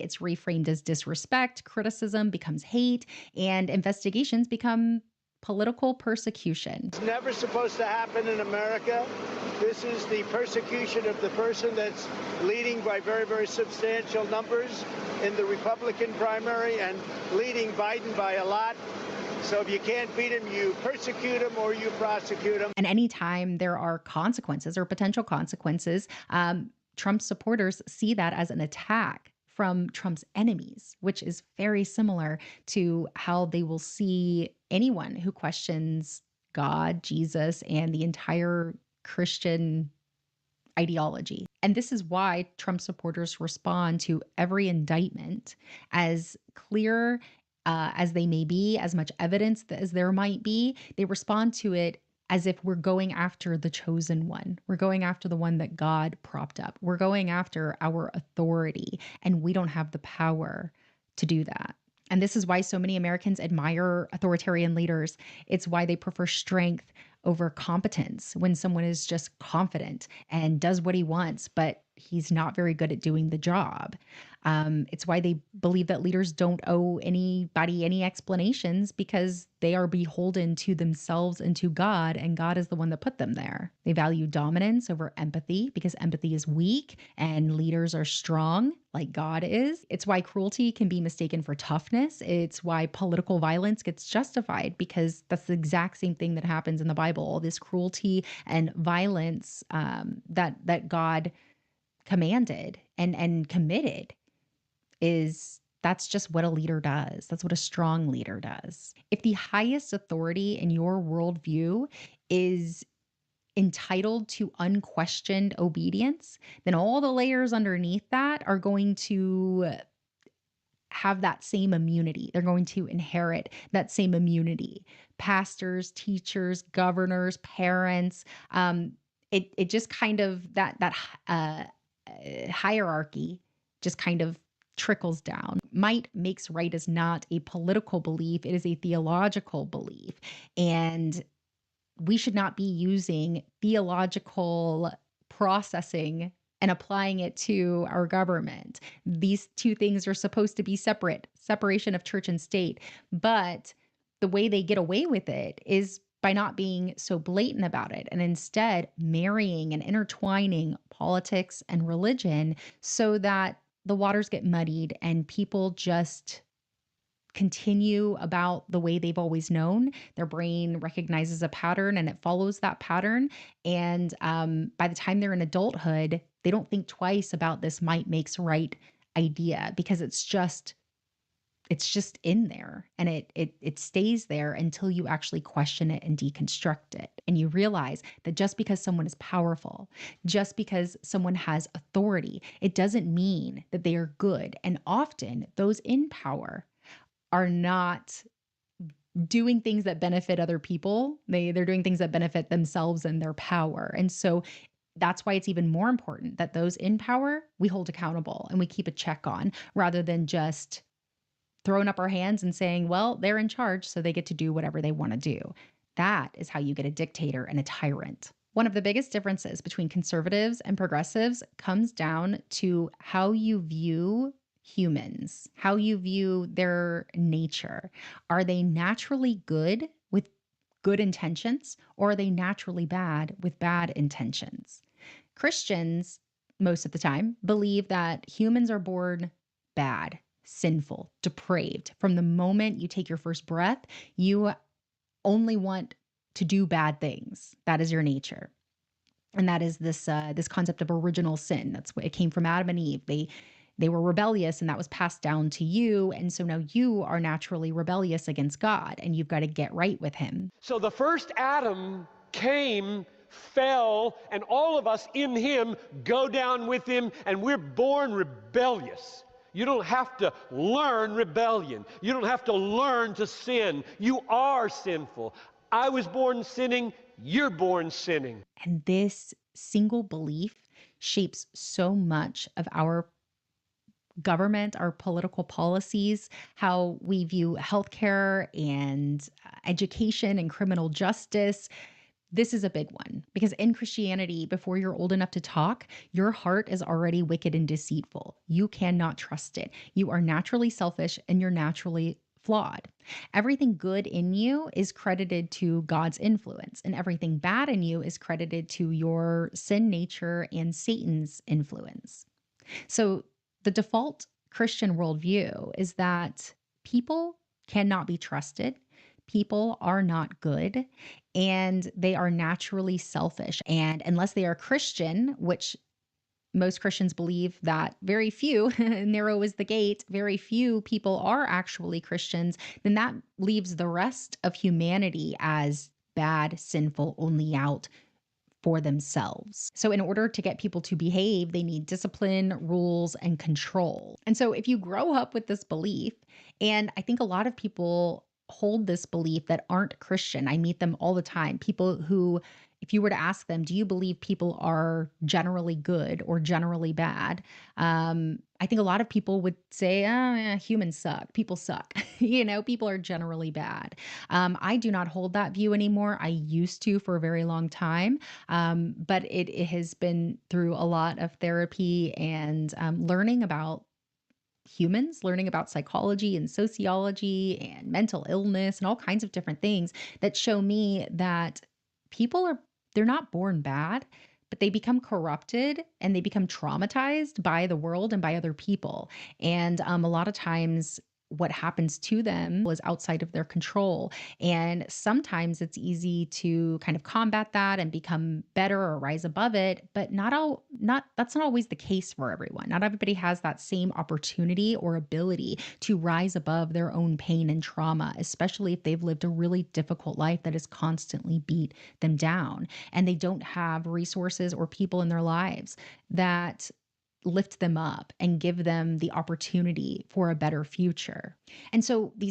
it's reframed as disrespect, criticism becomes hate, and investigations become political persecution. It's never supposed to happen in America. This is the persecution of the person that's leading by very, very substantial numbers in the Republican primary and leading Biden by a lot. So if you can't beat him, you persecute him or you prosecute him. And anytime there are consequences or potential consequences, Trump supporters see that as an attack from Trump's enemies, which is very similar to how they will see anyone who questions God, Jesus, and the entire Christian ideology. And this is why Trump supporters respond to every indictment as clear as they may be, as much evidence as there might be. They respond to it as if we're going after the chosen one. We're going after the one that God propped up. We're going after our authority, and we don't have the power to do that. And this is why so many Americans admire authoritarian leaders. It's why they prefer strength over competence when someone is just confident and does what he wants, but he's not very good at doing the job. It's why they believe that leaders don't owe anybody any explanations because they are beholden to themselves and to God, and God is the one that put them there. They value dominance over empathy because empathy is weak and leaders are strong like God is. It's why cruelty can be mistaken for toughness. It's why political violence gets justified because that's the exact same thing that happens in the Bible. All this cruelty and violence that God commanded and committed that's just what a leader does. That's what a strong leader does. If the highest authority in your worldview is entitled to unquestioned obedience, then all the layers underneath that are going to have that same immunity. They're going to inherit that same immunity. Pastors, teachers, governors, parents, it just kind of that hierarchy just kind of trickles down. Might makes right is not a political belief, it is a theological belief. And we should not be using theological processing and applying it to our government. These two things are supposed to be separate, separation of church and state. But the way they get away with it is by not being so blatant about it and instead marrying and intertwining politics and religion so that the waters get muddied and people just continue about the way they've always known. Their brain recognizes a pattern and it follows that pattern. And by the time they're in adulthood, they don't think twice about this might makes right idea because it's just in there and it stays there until you actually question it and deconstruct it. And you realize that just because someone is powerful, just because someone has authority, it doesn't mean that they are good. And often those in power are not doing things that benefit other people. They're doing things that benefit themselves and their power. And so that's why it's even more important that those in power we hold accountable and we keep a check on rather than just throwing up our hands and saying, well, they're in charge, so they get to do whatever they want to do. That is how you get a dictator and a tyrant. One of the biggest differences between conservatives and progressives comes down to how you view humans, how you view their nature. Are they naturally good with good intentions, or are they naturally bad with bad intentions? Christians, most of the time, believe that humans are born bad, sinful, depraved. From the moment you take your first breath, you only want to do bad things. That is your nature. And that is this concept of original sin. That's what it came from Adam and Eve. They were rebellious and that was passed down to you. And so now you are naturally rebellious against God and you've got to get right with him. So the first Adam came, fell, and all of us in him go down with him, and we're born rebellious. You don't have to learn rebellion. You don't have to learn to sin. You are sinful. I was born sinning. You're born sinning. And this single belief shapes so much of our government, our political policies, how we view healthcare and education and criminal justice. This is a big one because in Christianity, before you're old enough to talk, your heart is already wicked and deceitful. You cannot trust it. You are naturally selfish and you're naturally flawed. Everything good in you is credited to God's influence, and everything bad in you is credited to your sin nature and Satan's influence. So, the default Christian worldview is that people cannot be trusted, people are not good, and they are naturally selfish. And unless they are Christian, which most Christians believe that very few, narrow is the gate, very few people are actually Christians, then that leaves the rest of humanity as bad, sinful, only out for themselves. So, in order to get people to behave, they need discipline, rules, and control. And so, if you grow up with this belief, and I think a lot of people hold this belief that aren't Christian, I meet them all the time. People who, if you were to ask them, do you believe people are generally good or generally bad? I think a lot of people would say, oh, yeah, humans suck. People suck. People are generally bad. I do not hold that view anymore. I used to for a very long time. But it has been through a lot of therapy and learning about humans, learning about psychology and sociology and mental illness and all kinds of different things that show me that they're not born bad, but they become corrupted and they become traumatized by the world and by other people. And a lot of times, what happens to them is outside of their control. And sometimes it's easy to kind of combat that and become better or rise above it, but that's not always the case for everyone. Not everybody has that same opportunity or ability to rise above their own pain and trauma, especially if they've lived a really difficult life that has constantly beat them down and they don't have resources or people in their lives that lift them up and give them the opportunity for a better future. And so these